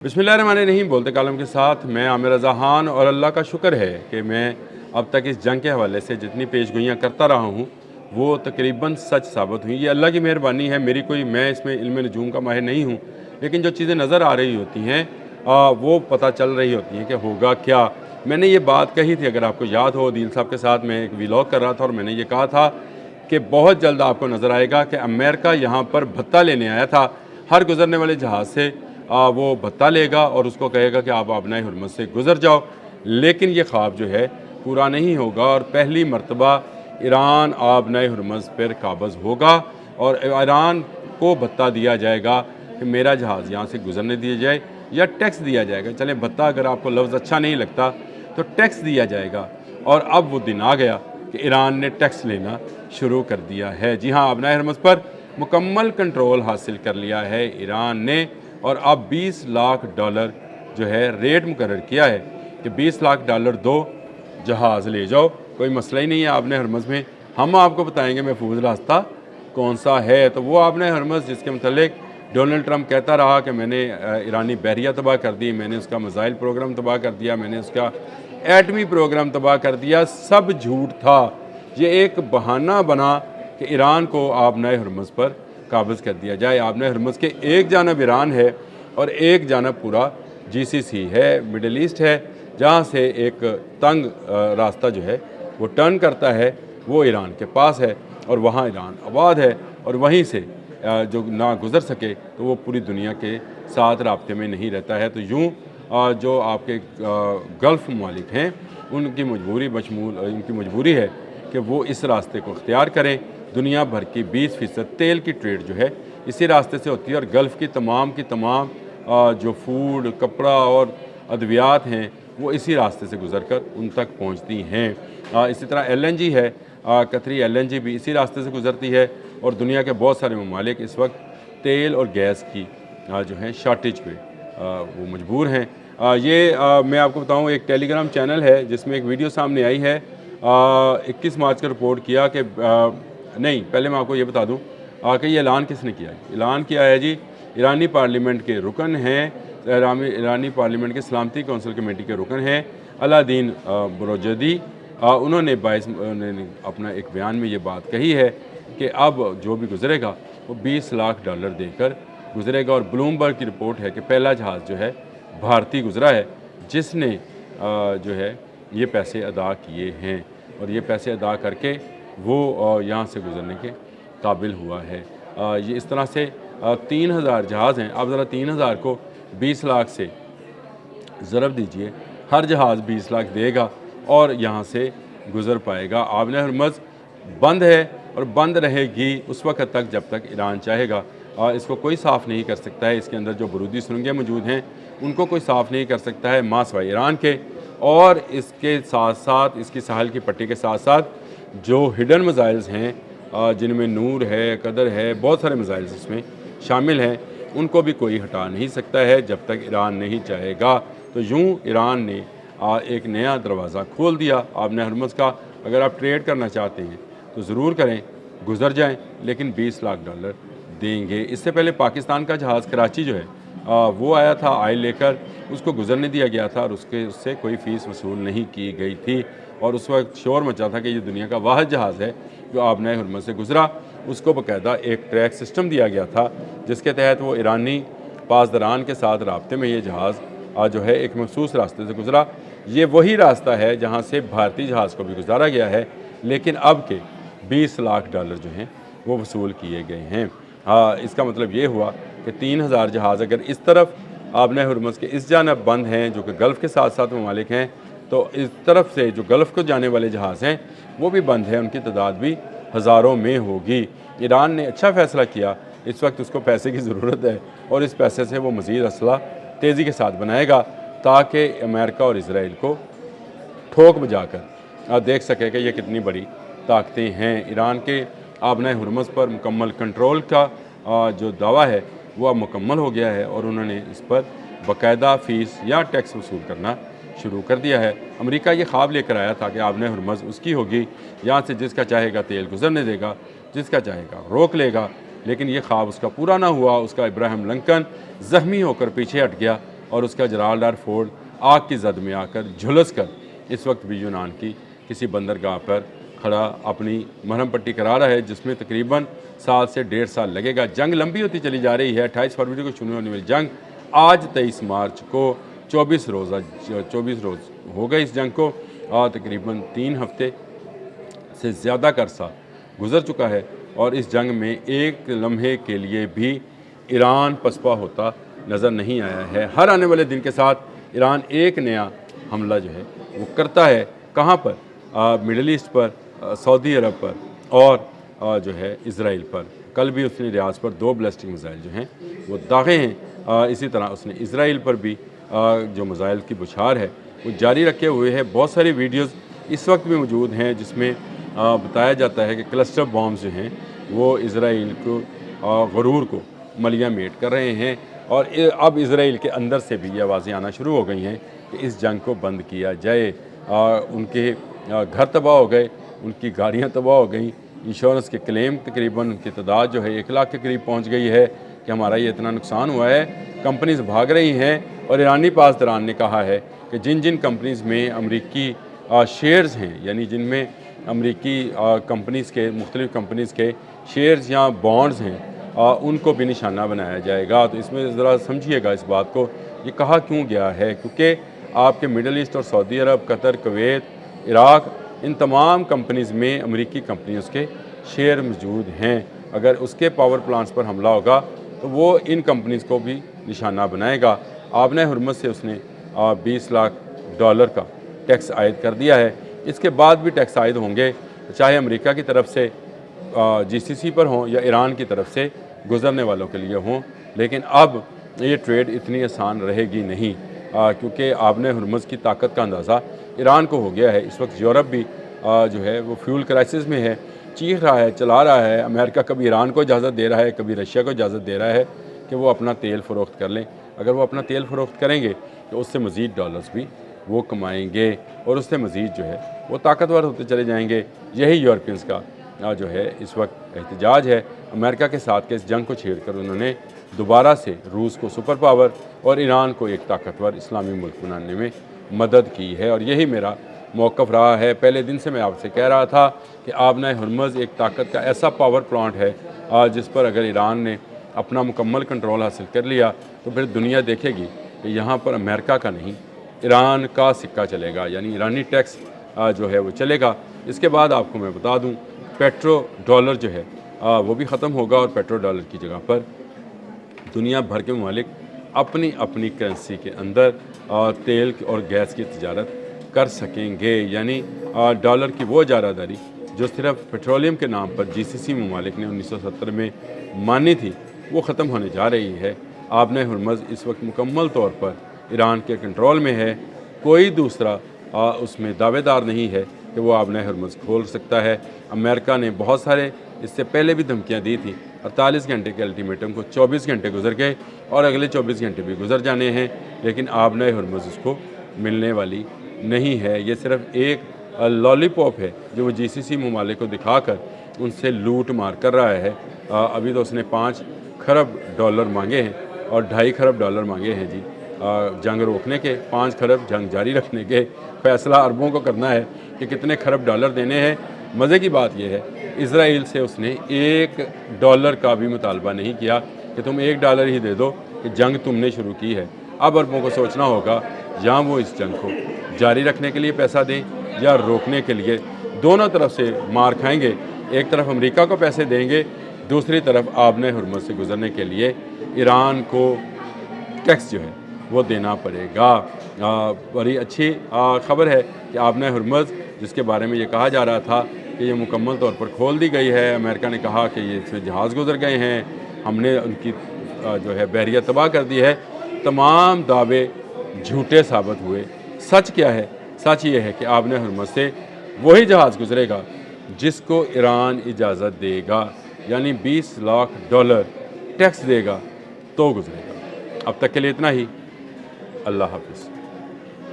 बिस्मिल्लाहिर्रहमानिर्रहीम। बोलते कालम के साथ मैं आमिर रज़ा खान, और अल्लाह का शुक्र है कि मैं अब तक इस जंग के हवाले से जितनी पेशगोइयाँ करता रहा हूँ वो तकरीबन सच साबित हुई। ये अल्लाह की मेहरबानी है। मैं इसमें इल्म नजूम का माहिर नहीं हूँ, लेकिन जो चीज़ें नज़र आ रही होती हैं वो पता चल रही होती हैं कि होगा क्या। मैंने ये बात कही थी, अगर आपको याद हो, दिल साहब के साथ मैं एक व्लॉग कर रहा था और मैंने ये कहा था कि बहुत जल्द आपको नज़र आएगा कि अमेरिका यहाँ पर भत्ता लेने आया था। हर गुजरने वाले जहाज़ से वो भत्ता लेगा और उसको कहेगा कि आप आबनाए हुर्मत से गुज़र जाओ। लेकिन ये ख्वाब जो है पूरा नहीं होगा, और पहली मरतबा ईरान आबनाए हुर्मत पर काबज़ होगा और ईरान को भत्ता दिया जाएगा कि मेरा जहाज़ यहाँ से गुज़रने दिया जाए, या टैक्स दिया जाएगा। चलें, भत्ता अगर आपको लफ्ज़ अच्छा नहीं लगता तो टैक्स दिया जाएगा। और अब वो दिन आ गया कि ईरान ने टैक्स लेना शुरू कर दिया है। जी हाँ, आबनाए हुर्मत पर मुकम्मल कंट्रोल हासिल कर लिया है ईरान ने, और अब $20 लाख जो है रेट मुकर्रर किया है कि $20 लाख दो, जहाज़ ले जाओ, कोई मसला ही नहीं है आबनाए हुर्मत में। हम आपको बताएंगे महफूज रास्ता कौन सा है। तो वो आबनाए हुर्मत जिसके मतलब डोनाल्ड ट्रंप कहता रहा कि मैंने ईरानी बहरिया तबाह कर दी, मैंने उसका मिसाइल प्रोग्राम तबाह कर दिया, मैंने उसका एटमी प्रोग्राम तबाह कर दिया, सब झूठ था। ये एक बहाना बना कि ईरान को आबनाए हुर्मत पर काबज़ कर दिया जाए। आबनाए हुर्मत के एक जानब ईरान है और एक जानब पूरा GCC है, मिडल ईस्ट है, जहाँ से एक तंग रास्ता जो है वो टर्न करता है, वो ईरान के पास है और वहाँ ईरान आबाद है, और वहीं से जो ना गुज़र सके तो वो पूरी दुनिया के साथ राब्ते में नहीं रहता है। तो यूँ जो आपके गल्फ़ ममालिक हैं उनकी मजबूरी है कि वो इस रास्ते को इख्तियार करें। दुनिया भर की 20% तेल की ट्रेड जो है इसी रास्ते से होती है, और गल्फ़ की तमाम जो फूड, कपड़ा और अद्वियात हैं वो इसी रास्ते से गुज़र कर उन तक पहुंचती हैं। इसी तरह LNG है, कतरी LNG भी इसी रास्ते से गुज़रती है, और दुनिया के बहुत सारे ममालिक इस वक्त तेल और गैस की जो है शॉर्टेज पे वो मजबूर हैं। मैं आपको बताऊं, एक टेलीग्राम चैनल है जिसमें एक वीडियो सामने आई है। 21 मार्च को रिपोर्ट किया कि नहीं, पहले मैं आपको ये बता दूं कि ये ऐलान किसने किया है। ऐलान किया है जी ईरानी पार्लियामेंट के रुकन हैं, ईरानी पार्लियामेंट के सलामती कौंसिल कमेटी के रुकन हैं अलादीन बुरोजदी। उन्होंने अपना एक बयान में ये बात कही है कि अब जो भी गुजरेगा वो $20 लाख देकर गुजरेगा। और ब्लूमबर्ग की रिपोर्ट है कि पहला जहाज़ जो है भारतीय गुजरा है जिसने जो है ये पैसे अदा किए हैं, और ये पैसे अदा करके वो यहाँ से गुज़रने के काबिल हुआ है। ये इस तरह से 3000 जहाज़ हैं। आप ज़रा 3000 को 20 लाख से ज़रब दीजिए, हर जहाज़ 20 लाख देगा और यहाँ से गुज़र पाएगा। आबनाए हुर्मत बंद है और बंद रहेगी उस वक्त तक जब तक ईरान चाहेगा। इसको कोई साफ़ नहीं कर सकता है। इसके अंदर जो बरूदी सुरंगें मौजूद हैं उनको कोई साफ़ नहीं कर सकता है माँ सिवाय ईरान के, और इसके साथ साथ इसकी साहल की पट्टी के साथ साथ जो हिडन मिसाइल्स हैं जिनमें नूर है, कदर है, बहुत सारे मिसाइल्स इसमें शामिल हैं, उनको भी कोई हटा नहीं सकता है जब तक ईरान नहीं चाहेगा। तो यूँ ईरान ने एक नया दरवाज़ा खोल दिया आबनाए हुर्मत का। अगर आप ट्रेड करना चाहते हैं तो ज़रूर करें, गुज़र जाएं, लेकिन $20 लाख देंगे। इससे पहले पाकिस्तान का जहाज़ कराची जो है वो आया था आयल लेकर, उसको गुज़रने दिया गया था और उससे कोई फ़ीस वसूल नहीं की गई थी, और उस वक्त शोर मचा था कि ये दुनिया का वाहिद जहाज़ है जो आबनाए हुर्मत से गुज़रा। उसको बाकायदा एक ट्रैक सिस्टम दिया गया था जिसके तहत वो ईरानी पासदारान के साथ राब्ते में ये जहाज़ जो है एक मखसूस रास्ते से गुज़रा। ये वही रास्ता है जहाँ से भारतीय जहाज़ को भी गुजारा गया है, लेकिन अब के $20 लाख जो हैं वो वसूल किए गए हैं। इसका मतलब ये हुआ कि 3000 जहाज़ अगर इस तरफ आबनाए हुर्मत के इस जानब बंद हैं जो कि गल्फ़ के साथ साथ ममालिक हैं, तो इस तरफ से जो गल्फ़ को जाने वाले जहाज़ हैं वो भी बंद हैं, उनकी तादाद भी हज़ारों में होगी। ईरान ने अच्छा फ़ैसला किया, इस वक्त उसको पैसे की ज़रूरत है और इस पैसे से वो मज़ीद असला तेज़ी के साथ बनाएगा ताकि अमेरिका और इसराइल को ठोक बजाकर देख सके कि ये कितनी बड़ी ताकतें हैं। ईरान के आबनाए हुर्मत पर मुकम्मल कंट्रोल का जो दावा है वो अब मुकम्मल हो गया है, और उन्होंने इस पर बाकायदा फ़ीस या टैक्स वसूल करना शुरू कर दिया है। अमेरिका ये ख्वाब लेकर आया था कि आबनाए हुर्मत उसकी होगी, यहाँ से जिसका चाहेगा तेल गुजरने देगा, जिसका चाहेगा रोक लेगा, लेकिन ये ख्वाब उसका पूरा ना हुआ। उसका इब्राहिम लिंकन ज़ख्मी होकर पीछे हट गया اور اس کا جرالڈار فورٹ آگ کی زد میں آ کر جھلس کر اس وقت بھی یونان کی کسی بندرگاہ پر کھڑا اپنی مرہم پٹی کرا رہا ہے، جس میں تقریباً 1 سے 1.5 سال لگے گا۔ جنگ لمبی ہوتی چلی جا رہی ہے۔ 28 فروری کو شروع ہونے والی جنگ آج 23 مارچ کو 24 روز ہو گئے اس جنگ کو، اور تقریباً 3 ہفتے سے زیادہ کا عرصہ گزر چکا ہے، اور اس جنگ میں ایک لمحے کے لیے بھی ایران پسپا ہوتا نظر نہیں آیا ہے۔ ہر آنے والے دن کے ساتھ ایران ایک نیا حملہ جو ہے وہ کرتا ہے۔ کہاں پر؟ مڈل ایسٹ پر، سعودی عرب پر، اور جو ہے اسرائیل پر۔ کل بھی اس نے ریاض پر 2 بیلسٹک میزائل جو ہیں وہ داغے ہیں۔ اسی طرح اس نے اسرائیل پر بھی جو میزائل کی بچھار ہے وہ جاری رکھے ہوئے ہے۔ بہت ساری ویڈیوز اس وقت بھی موجود ہیں جس میں بتایا جاتا ہے کہ کلسٹر بامز جو ہیں وہ اسرائیل کو غرور کو ملیہ میٹ کر رہے ہیں، اور اب اسرائیل کے اندر سے بھی یہ آوازیں آنا شروع ہو گئی ہیں کہ اس جنگ کو بند کیا جائے۔ ان کے گھر تباہ ہو گئے، ان کی گاڑیاں تباہ ہو گئیں، انشورنس کے کلیم تقریباً ان کی تعداد جو ہے 1 لاکھ کے قریب پہنچ گئی ہے کہ ہمارا یہ اتنا نقصان ہوا ہے۔ کمپنیز بھاگ رہی ہیں، اور ایرانی پاسداران نے کہا ہے کہ جن جن کمپنیز میں امریکی شیئرز ہیں، یعنی جن میں امریکی کمپنیز کے مختلف کمپنیز کے شیئرز یا بانڈز ہیں، ان کو بھی نشانہ بنایا جائے گا۔ تو اس میں ذرا سمجھیے گا اس بات کو، یہ کہا کیوں گیا ہے؟ کیونکہ آپ کے مڈل ایسٹ اور سعودی عرب، قطر، کویت، عراق، ان تمام کمپنیز میں امریکی کمپنیوں کے شیئر موجود ہیں۔ اگر اس کے پاور پلانٹس پر حملہ ہوگا تو وہ ان کمپنیز کو بھی نشانہ بنائے گا۔ آبنۂ حرمت سے اس نے $20 لاکھ کا ٹیکس عائد کر دیا ہے۔ اس کے بعد بھی ٹیکس عائد ہوں گے، چاہے امریکہ کی طرف سے GCC پر ہوں یا ایران کی طرف سے گزرنے والوں کے لیے ہوں، لیکن اب یہ ٹریڈ اتنی آسان رہے گی نہیں، کیونکہ آبنۂ حرمت کی طاقت کا اندازہ ایران کو ہو گیا ہے۔ اس وقت یورپ بھی جو ہے وہ فیول کرائسس میں ہے، چیخ رہا ہے، چلا رہا ہے۔ امریکہ کبھی ایران کو اجازت دے رہا ہے، کبھی رشیا کو اجازت دے رہا ہے کہ وہ اپنا تیل فروخت کر لیں۔ اگر وہ اپنا تیل فروخت کریں گے تو اس سے مزید ڈالرز بھی وہ کمائیں گے، اور اس سے مزید جو ہے وہ طاقتور ہوتے چلے جائیں گے۔ یہی یورپینز کا جو ہے اس وقت احتجاج ہے امریکہ کے ساتھ، کہ اس جنگ کو چھیڑ کر انہوں نے دوبارہ سے روس کو سپر پاور اور ایران کو ایک طاقتور اسلامی ملک بنانے میں مدد کی ہے، اور یہی میرا موقف رہا ہے۔ پہلے دن سے میں آپ سے کہہ رہا تھا کہ آبنۂ حرمز ایک طاقت کا ایسا پاور پلانٹ ہے جس پر اگر ایران نے اپنا مکمل کنٹرول حاصل کر لیا تو پھر دنیا دیکھے گی کہ یہاں پر امریکہ کا نہیں، ایران کا سکہ چلے گا، یعنی ایرانی ٹیکس جو ہے وہ چلے گا۔ اس کے بعد آپ کو میں بتا دوں پیٹرو ڈالر جو ہے وہ بھی ختم ہوگا، اور پیٹرو ڈالر کی جگہ پر دنیا بھر کے ممالک اپنی اپنی کرنسی کے اندر تیل اور گیس کی تجارت کر سکیں گے، یعنی ڈالر کی وہ اجارہ داری جو صرف پیٹرولیم کے نام پر GCC ممالک نے 1970 میں مانی تھی وہ ختم ہونے جا رہی ہے۔ آبنۂ حرمز اس وقت مکمل طور پر ایران کے کنٹرول میں ہے، کوئی دوسرا اس میں دعوے دار نہیں ہے کہ وہ آبنۂ حرمز کھول سکتا ہے۔ امریکہ نے بہت سارے اس سے پہلے بھی دھمکیاں دی تھیں، 48 گھنٹے کے الٹیمیٹم کو 24 گھنٹے گزر گئے، اور اگلے 24 گھنٹے بھی گزر جانے ہیں، لیکن آبنۂ حرمز اس کو ملنے والی نہیں ہے۔ یہ صرف ایک لالی پاپ ہے جو وہ GCC ممالک کو دکھا کر ان سے لوٹ مار کر رہا ہے۔ ابھی تو اس نے $5 کھرب مانگے ہیں، اور $2.5 کھرب مانگے ہیں جی جنگ روکنے کے، 5 کھرب جنگ جاری رکھنے کے۔ فیصلہ عربوں کو کرنا ہے کہ کتنے کھرب ڈالر دینے ہیں۔ مزے کی بات یہ ہے اسرائیل سے اس نے $1 کا بھی مطالبہ نہیں کیا کہ تم $1 ہی دے دو کہ جنگ تم نے شروع کی ہے۔ اب عربوں کو سوچنا ہوگا یا وہ اس جنگ کو جاری رکھنے کے لیے پیسہ دیں یا روکنے کے لیے۔ دونوں طرف سے مار کھائیں گے، ایک طرف امریکہ کو پیسے دیں گے، دوسری طرف آبنۂ حرمز سے گزرنے کے لیے ایران کو ٹیکس جو ہے وہ دینا پڑے گا۔ بڑی اچھی خبر ہے کہ آبنۂ حرمز جس کے بارے میں یہ کہا جا رہا تھا کہ یہ مکمل طور پر کھول دی گئی ہے، امریکہ نے کہا کہ یہ اس میں جہاز گزر گئے ہیں، ہم نے ان کی جو ہے بحریہ تباہ کر دی ہے، تمام دعوے جھوٹے ثابت ہوئے۔ سچ کیا ہے؟ سچ یہ ہے کہ آبنۂ حرمز سے وہی جہاز گزرے گا جس کو ایران اجازت دے گا، یعنی $20 لاکھ ٹیکس دے گا تو گزرے گا۔ اب تک کے لیے اتنا ہی، اللہ حافظ۔